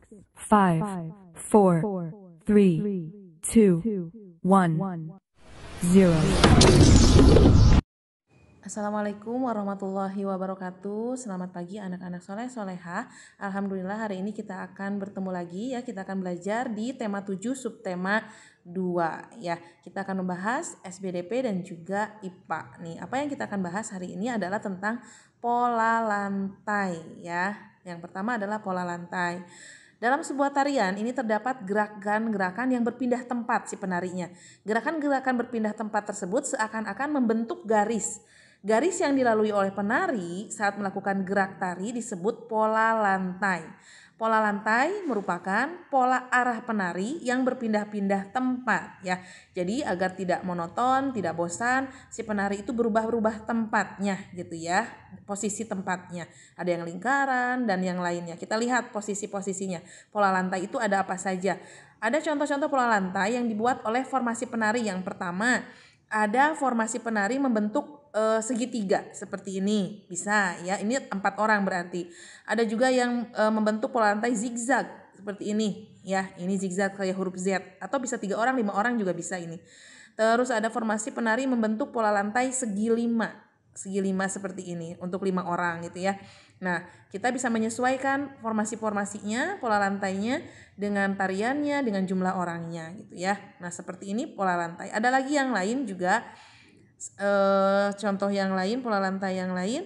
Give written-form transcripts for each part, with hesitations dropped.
5, 4, 3, 2, 1, 0. Assalamualaikum warahmatullahi wabarakatuh. Selamat pagi anak-anak soleh soleha. Alhamdulillah hari ini kita akan bertemu lagi ya. Kita akan belajar di tema 7 subtema 2 ya. Kita akan membahas SBDP dan juga IPA. Nih, apa yang kita akan bahas hari ini adalah tentang pola lantai ya. Yang pertama adalah pola lantai. Dalam sebuah tarian ini terdapat gerakan-gerakan yang berpindah tempat si penarinya. Gerakan-gerakan berpindah tempat tersebut seakan-akan membentuk garis. Garis yang dilalui oleh penari saat melakukan gerak tari disebut pola lantai. Pola lantai merupakan pola arah penari yang berpindah-pindah tempat ya. Jadi agar tidak monoton, tidak bosan, si penari itu berubah-ubah tempatnya gitu ya. Posisi tempatnya. Ada yang lingkaran dan yang lainnya. Kita lihat posisi-posisinya. Pola lantai itu ada apa saja? Ada contoh-contoh pola lantai yang dibuat oleh formasi penari. Yang pertama, ada formasi penari membentuk segitiga seperti ini, bisa ya, ini 4 orang berarti. Ada juga yang membentuk pola lantai zigzag seperti ini ya, ini zigzag kayak huruf Z, atau bisa 3 orang, 5 orang juga bisa ini. Terus ada formasi penari membentuk pola lantai segi 5 seperti ini untuk 5 orang gitu ya. Nah, kita bisa menyesuaikan formasi-formasinya, pola lantainya dengan tariannya, dengan jumlah orangnya gitu ya. Nah, seperti ini pola lantai. Ada lagi yang lain juga, contoh yang lain, pola lantai yang lain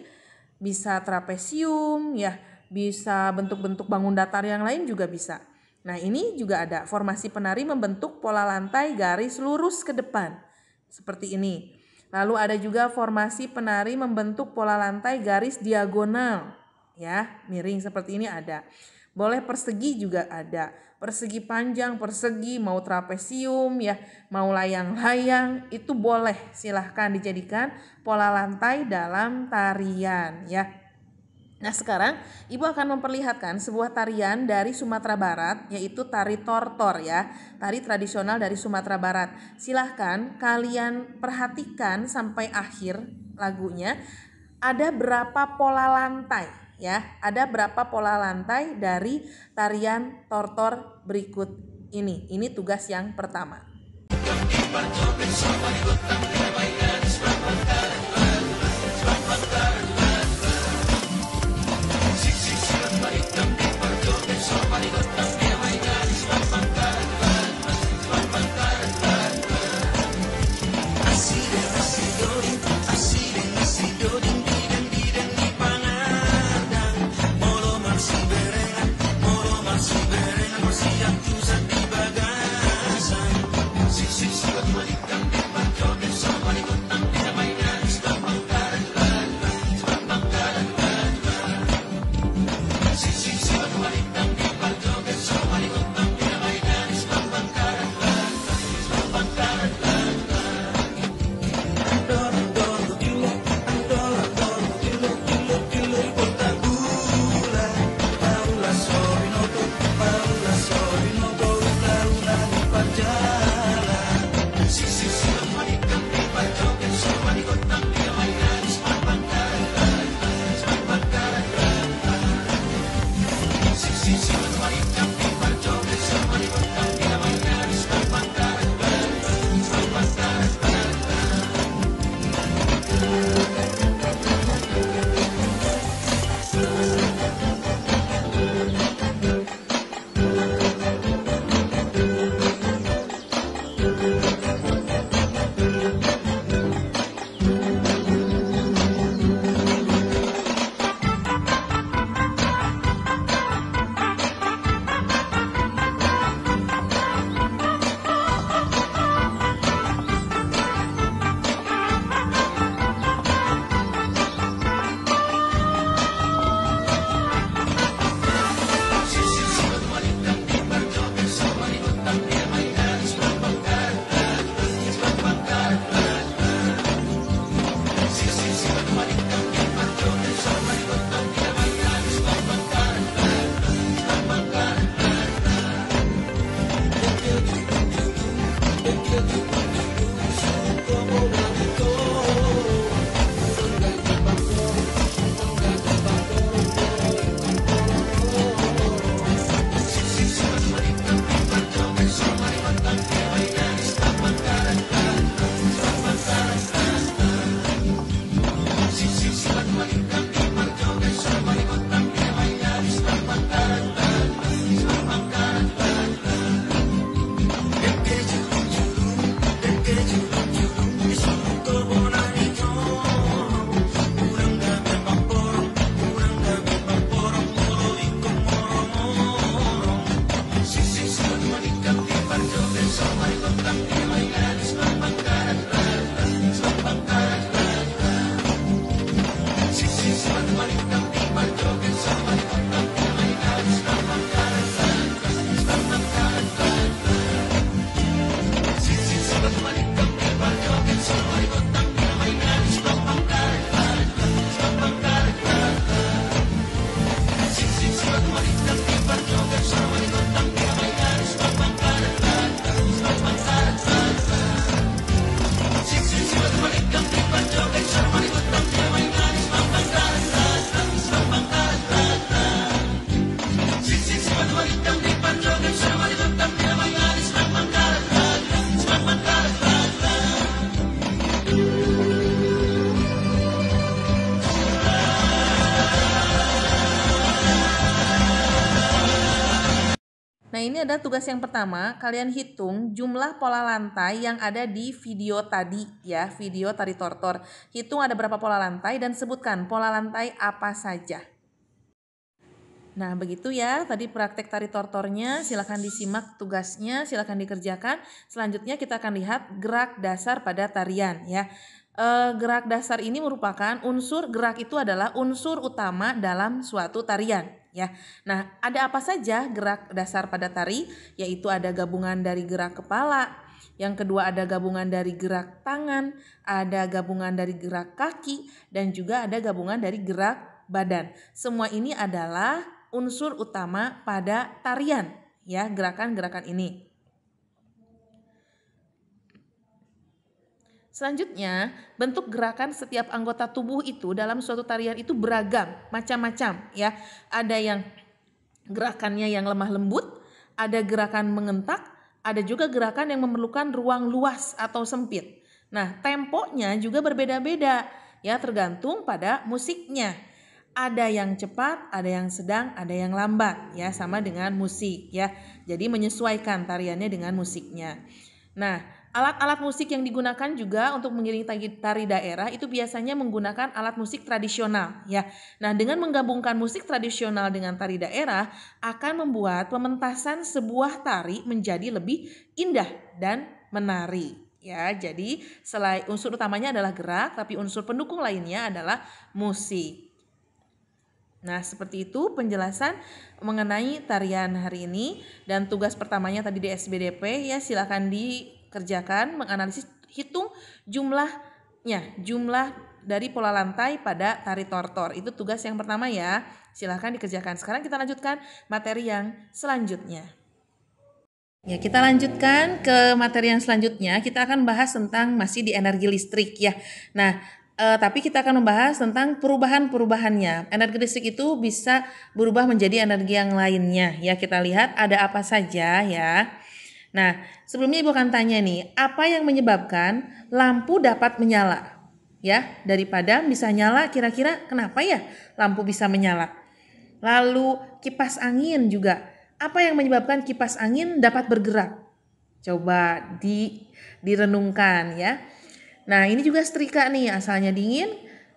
bisa trapesium ya, bisa bentuk-bentuk bangun datar yang lain juga bisa. Nah, ini juga ada formasi penari membentuk pola lantai garis lurus ke depan seperti ini. Lalu ada juga formasi penari membentuk pola lantai garis diagonal ya, miring seperti ini ada. Boleh persegi juga ada, persegi panjang, persegi, mau trapesium ya, mau layang-layang, itu boleh, silahkan dijadikan pola lantai dalam tarian ya. Nah, sekarang Ibu akan memperlihatkan sebuah tarian dari Sumatera Barat, yaitu tari tortor ya, tari tradisional dari Sumatera Barat. Silahkan kalian perhatikan sampai akhir lagunya, ada berapa pola lantai ya, ada berapa pola lantai dari tarian tortor berikut ini. Ini tugas yang pertama. Nah, ini ada tugas yang pertama, kalian hitung jumlah pola lantai yang ada di video tadi ya, video tari tortor. Hitung ada berapa pola lantai dan sebutkan pola lantai apa saja. Nah, begitu ya tadi praktek tari tortornya, silakan disimak tugasnya, silakan dikerjakan. Selanjutnya kita akan lihat gerak dasar pada tarian ya. Gerak dasar ini merupakan gerak itu adalah unsur utama dalam suatu tarian ya. Nah, ada apa saja gerak dasar pada tari? Yaitu ada gabungan dari gerak kepala, yang kedua ada gabungan dari gerak tangan, ada gabungan dari gerak kaki, dan juga ada gabungan dari gerak badan. Semua ini adalah unsur utama pada tarian ya, gerakan-gerakan ini. Selanjutnya, bentuk gerakan setiap anggota tubuh itu dalam suatu tarian itu beragam, macam-macam ya. Ada yang gerakannya yang lemah lembut, ada gerakan mengentak, ada juga gerakan yang memerlukan ruang luas atau sempit. Nah, temponya juga berbeda-beda ya, tergantung pada musiknya. Ada yang cepat, ada yang sedang, ada yang lambat ya, sama dengan musik ya. Jadi menyesuaikan tariannya dengan musiknya. Nah, alat-alat musik yang digunakan juga untuk mengiringi tari daerah itu biasanya menggunakan alat musik tradisional ya. Nah, dengan menggabungkan musik tradisional dengan tari daerah akan membuat pementasan sebuah tari menjadi lebih indah dan menarik ya. Jadi selain unsur utamanya adalah gerak, tapi unsur pendukung lainnya adalah musik. Nah, seperti itu penjelasan mengenai tarian hari ini, dan tugas pertamanya tadi di SBDP ya, silakan dikerjakan, menganalisis, hitung jumlahnya, jumlah dari pola lantai pada tari tortor. Itu tugas yang pertama ya, silakan dikerjakan. Sekarang kita lanjutkan materi yang selanjutnya. Ya, kita lanjutkan ke materi yang selanjutnya. Kita akan bahas tentang masih di energi listrik ya. Nah, tapi kita akan membahas tentang perubahan-perubahannya. Energi listrik itu bisa berubah menjadi energi yang lainnya. Ya, kita lihat ada apa saja ya. Nah, sebelumnya Ibu akan tanya nih, apa yang menyebabkan lampu dapat menyala? Ya, daripada bisa nyala, kira-kira kenapa ya lampu bisa menyala? Lalu kipas angin juga. Apa yang menyebabkan kipas angin dapat bergerak? Coba direnungkan ya. Nah, ini juga setrika nih, asalnya dingin.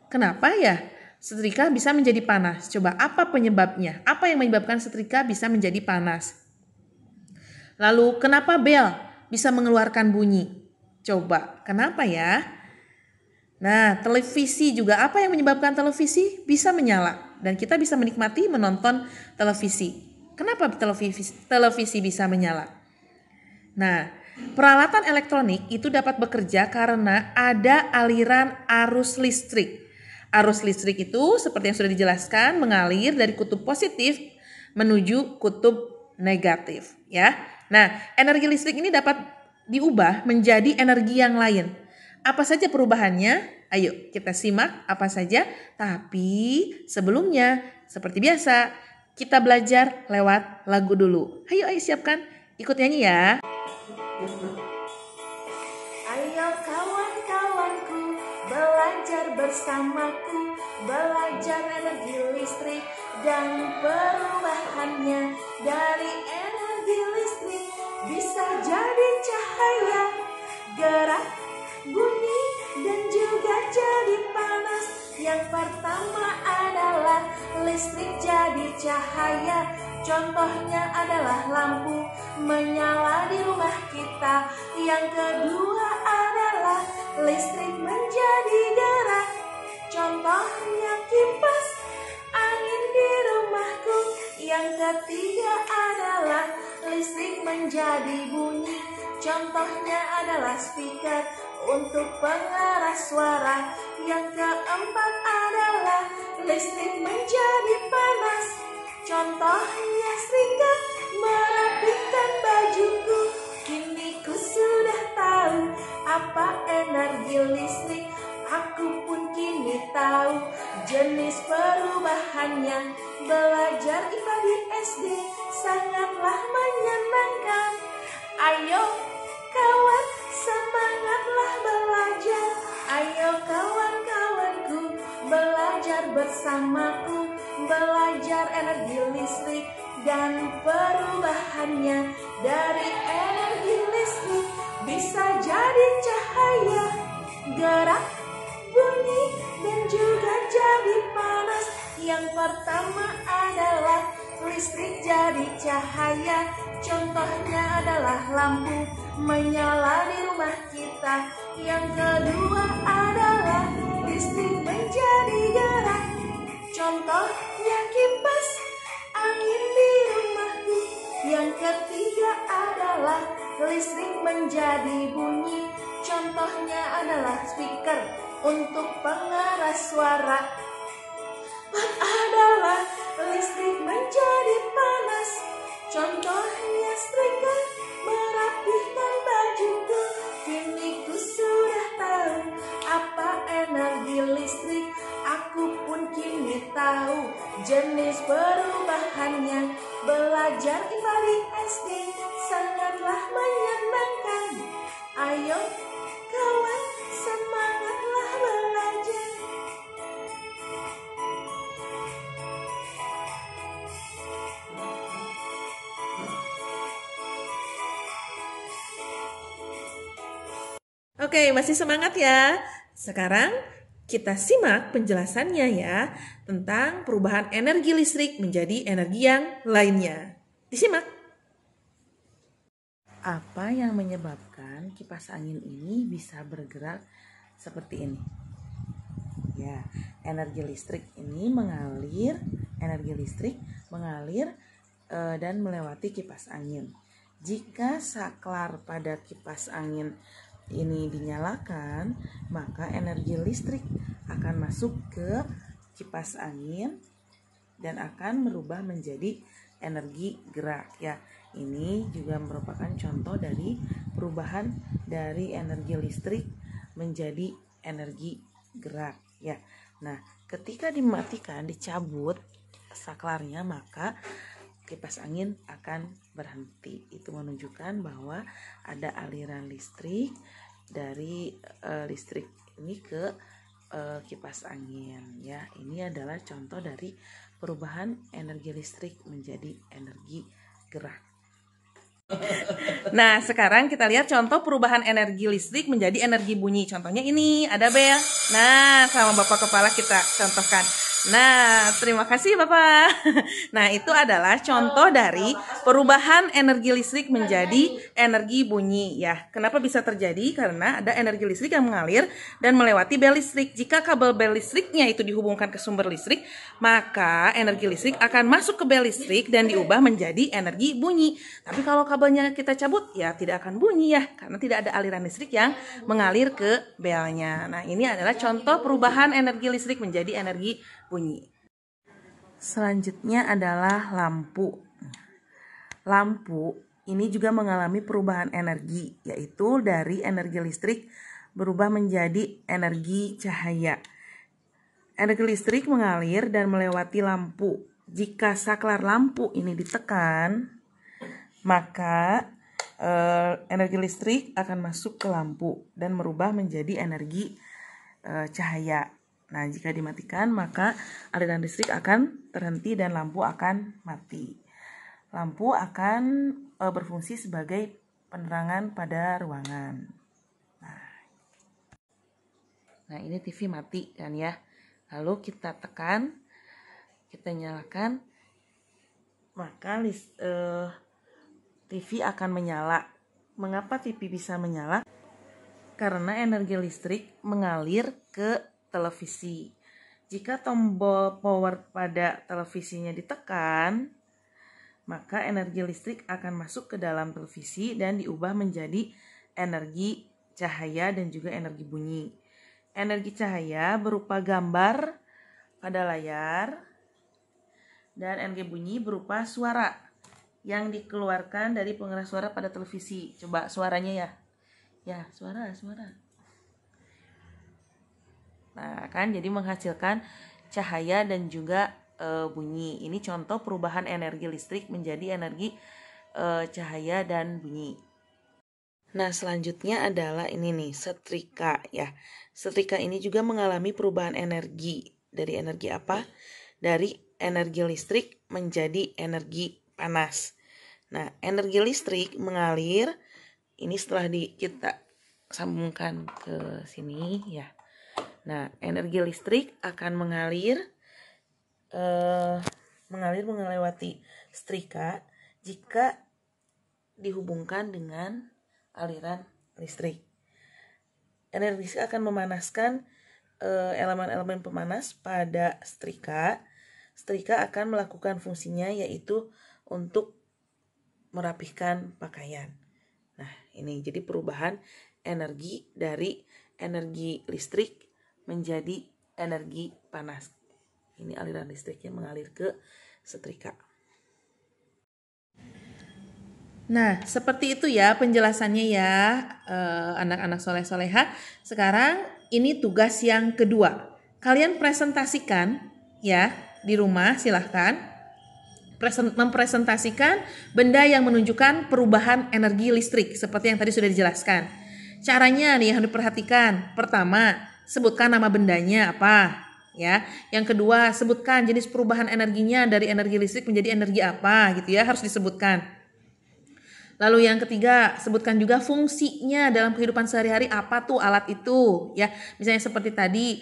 Kenapa ya setrika bisa menjadi panas? Coba apa penyebabnya? Apa yang menyebabkan setrika bisa menjadi panas? Lalu kenapa bel bisa mengeluarkan bunyi? Coba, kenapa ya? Nah, televisi juga, apa yang menyebabkan televisi bisa menyala dan kita bisa menikmati menonton televisi? Kenapa televisi bisa menyala? Nah, peralatan elektronik itu dapat bekerja karena ada aliran arus listrik. Arus listrik itu seperti yang sudah dijelaskan mengalir dari kutub positif menuju kutub negatif ya. Nah, energi listrik ini dapat diubah menjadi energi yang lain. Apa saja perubahannya? Ayo kita simak apa saja. Tapi sebelumnya seperti biasa kita belajar lewat lagu dulu. Ayo siapkan, ikut nyanyi ya. Ayo kawan-kawanku, belajar bersamaku, belajar energi listrik dan perubahannya. Dari energi listrik bisa jadi cahaya, gerak, bunyi, dan juga jadi panas. Yang pertama adalah listrik jadi cahaya. Contohnya adalah lampu menyala di rumah kita. Yang kedua adalah listrik menjadi gerak. Contohnya kipas angin di rumahku. Yang ketiga adalah listrik menjadi bunyi. Contohnya adalah speaker untuk pengeras suara. Yang keempat adalah listrik menjadi panas. Contohnya setrika merapikan bajuku. Kini ku sudah tahu apa energi listrik. Aku pun kini tahu jenis perubahannya. Belajar IPA di SD sangatlah menyenangkan. Ayo kawan, semangatlah belajar. Ayo kawan-kawanku, belajar bersamaku. Belajar energi listrik dan perubahannya dari energi listrik bisa jadi cahaya, gerak, bunyi, dan juga jadi panas. Yang pertama adalah listrik jadi cahaya. Contohnya adalah lampu menyala di rumah kita. Yang kedua adalah listrik menjadi gerak. Contohnya kipas angin di rumahku. Yang ketiga adalah listrik menjadi bunyi. Contohnya adalah speaker untuk pengeras suara. Empat adalah listrik menjadi panas. Contohnya setrika merapihkan bajuku. Kini ku sudah tahu apa energi listrik. Aku pun kini tahu jenis perubahannya. Belajar IPA di SD sangatlah menyenangkan. Ayo kawan, semangatlah belajar. Oke, masih semangat ya? Sekarang kita simak penjelasannya ya tentang perubahan energi listrik menjadi energi yang lainnya. Disimak. Apa yang menyebabkan kipas angin ini bisa bergerak seperti ini? Ya, energi listrik mengalir dan melewati kipas angin. Jika saklar pada kipas angin ini dinyalakan, maka energi listrik akan masuk ke kipas angin dan akan merubah menjadi energi gerak ya. Ini juga merupakan contoh dari perubahan dari energi listrik menjadi energi gerak ya. Nah, ketika dimatikan, dicabut saklarnya, maka kipas angin akan berhenti. Itu menunjukkan bahwa ada aliran listrik dari listrik ini ke kipas angin ya. Ini adalah contoh dari perubahan energi listrik menjadi energi gerak. Nah, sekarang kita lihat contoh perubahan energi listrik menjadi energi bunyi. Contohnya ini, ada bel. Nah, sama Bapak Kepala kita contohkan. Nah, terima kasih Bapak. Nah, itu adalah contoh dari perubahan energi listrik menjadi energi bunyi ya. Kenapa bisa terjadi? Karena ada energi listrik yang mengalir dan melewati bel listrik. Jika kabel bel listriknya itu dihubungkan ke sumber listrik, maka energi listrik akan masuk ke bel listrik dan diubah menjadi energi bunyi. Tapi kalau kabelnya kita cabut, ya tidak akan bunyi ya, karena tidak ada aliran listrik yang mengalir ke belnya. Nah, ini adalah contoh perubahan energi listrik menjadi energi bunyi. Selanjutnya adalah lampu. Lampu ini juga mengalami perubahan energi, yaitu dari energi listrik berubah menjadi energi cahaya. Energi listrik mengalir dan melewati lampu. Jika saklar lampu ini ditekan, maka energi listrik akan masuk ke lampu dan merubah menjadi energi cahaya. Nah, jika dimatikan, maka aliran listrik akan terhenti dan lampu akan mati. Lampu akan berfungsi sebagai penerangan pada ruangan. Nah, ini TV mati kan ya. Lalu kita tekan, kita nyalakan, maka TV akan menyala. Mengapa TV bisa menyala? Karena energi listrik mengalir ke televisi. Jika tombol power pada televisinya ditekan, maka energi listrik akan masuk ke dalam televisi dan diubah menjadi energi cahaya dan juga energi bunyi. Energi cahaya berupa gambar pada layar dan energi bunyi berupa suara yang dikeluarkan dari pengeras suara pada televisi. Coba suaranya ya. Ya, suara. Nah, kan jadi menghasilkan cahaya dan juga bunyi. Ini contoh perubahan energi listrik menjadi energi cahaya dan bunyi. Nah, selanjutnya adalah ini nih, setrika ya. Setrika ini juga mengalami perubahan energi. Dari energi apa? Dari energi listrik menjadi energi panas. Nah, energi listrik mengalir, ini setelah kita sambungkan ke sini ya. Nah, energi listrik akan mengalir melewati setrika jika dihubungkan dengan aliran listrik. Energi listrik akan memanaskan elemen-elemen pemanas pada setrika. Setrika akan melakukan fungsinya yaitu untuk merapihkan pakaian. Nah, ini jadi perubahan energi dari energi listrik menjadi energi panas. Ini aliran listriknya mengalir ke setrika. Nah, seperti itu ya penjelasannya ya anak-anak soleh-soleha. Sekarang ini tugas yang kedua. Kalian presentasikan ya di rumah, silahkan. Mempresentasikan benda yang menunjukkan perubahan energi listrik seperti yang tadi sudah dijelaskan. Caranya nih yang harus diperhatikan. Pertama, sebutkan nama bendanya apa ya. Yang kedua, sebutkan jenis perubahan energinya dari energi listrik menjadi energi apa gitu ya, harus disebutkan. Lalu yang ketiga, sebutkan juga fungsinya dalam kehidupan sehari-hari, apa tuh alat itu ya. Misalnya seperti tadi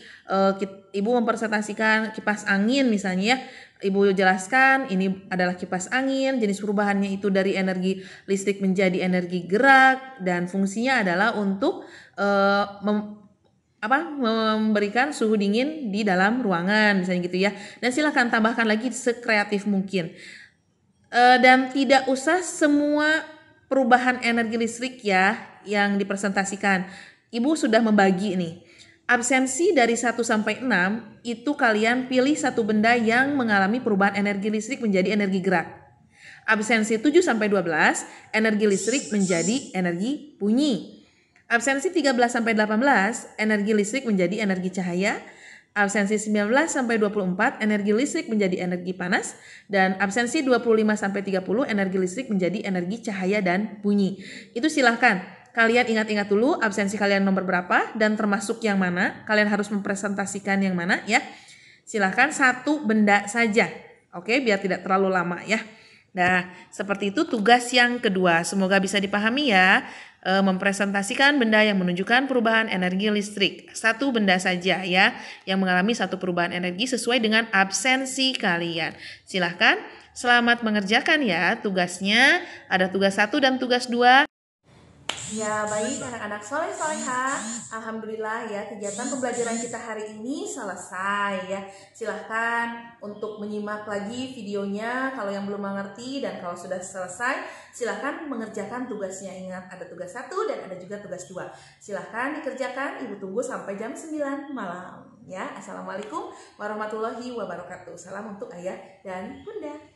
Ibu mempresentasikan kipas angin misalnya ya. Ibu jelaskan ini adalah kipas angin, jenis perubahannya itu dari energi listrik menjadi energi gerak dan fungsinya adalah untuk memberikan suhu dingin di dalam ruangan misalnya gitu ya. Dan silakan tambahkan lagi sekreatif mungkin. Dan tidak usah semua perubahan energi listrik ya yang dipresentasikan. Ibu sudah membagi nih. Absensi dari 1 sampai 6 itu kalian pilih satu benda yang mengalami perubahan energi listrik menjadi energi gerak. Absensi 7 sampai 12 energi listrik menjadi energi bunyi. Absensi 13 sampai 18 energi listrik menjadi energi cahaya. Absensi 19 sampai 24 energi listrik menjadi energi panas, dan absensi 25 sampai 30 energi listrik menjadi energi cahaya dan bunyi. Itu silahkan kalian ingat-ingat dulu absensi kalian nomor berapa dan termasuk yang mana. Kalian harus mempresentasikan yang mana ya. Silahkan satu benda saja. Oke, biar tidak terlalu lama ya. Nah, seperti itu tugas yang kedua. Semoga bisa dipahami ya. Mempresentasikan benda yang menunjukkan perubahan energi listrik. Satu benda saja ya yang mengalami satu perubahan energi sesuai dengan absensi kalian. Silahkan, selamat mengerjakan ya tugasnya. Ada tugas 1 dan tugas 2. Ya baik anak-anak soleh-soleha, alhamdulillah ya kegiatan pembelajaran kita hari ini selesai ya. Silahkan untuk menyimak lagi videonya kalau yang belum mengerti, dan kalau sudah selesai silahkan mengerjakan tugasnya. Ingat ada tugas 1 dan ada juga tugas 2. Silahkan dikerjakan, Ibu tunggu sampai jam 9 malam ya. Assalamualaikum warahmatullahi wabarakatuh. Salam untuk ayah dan bunda.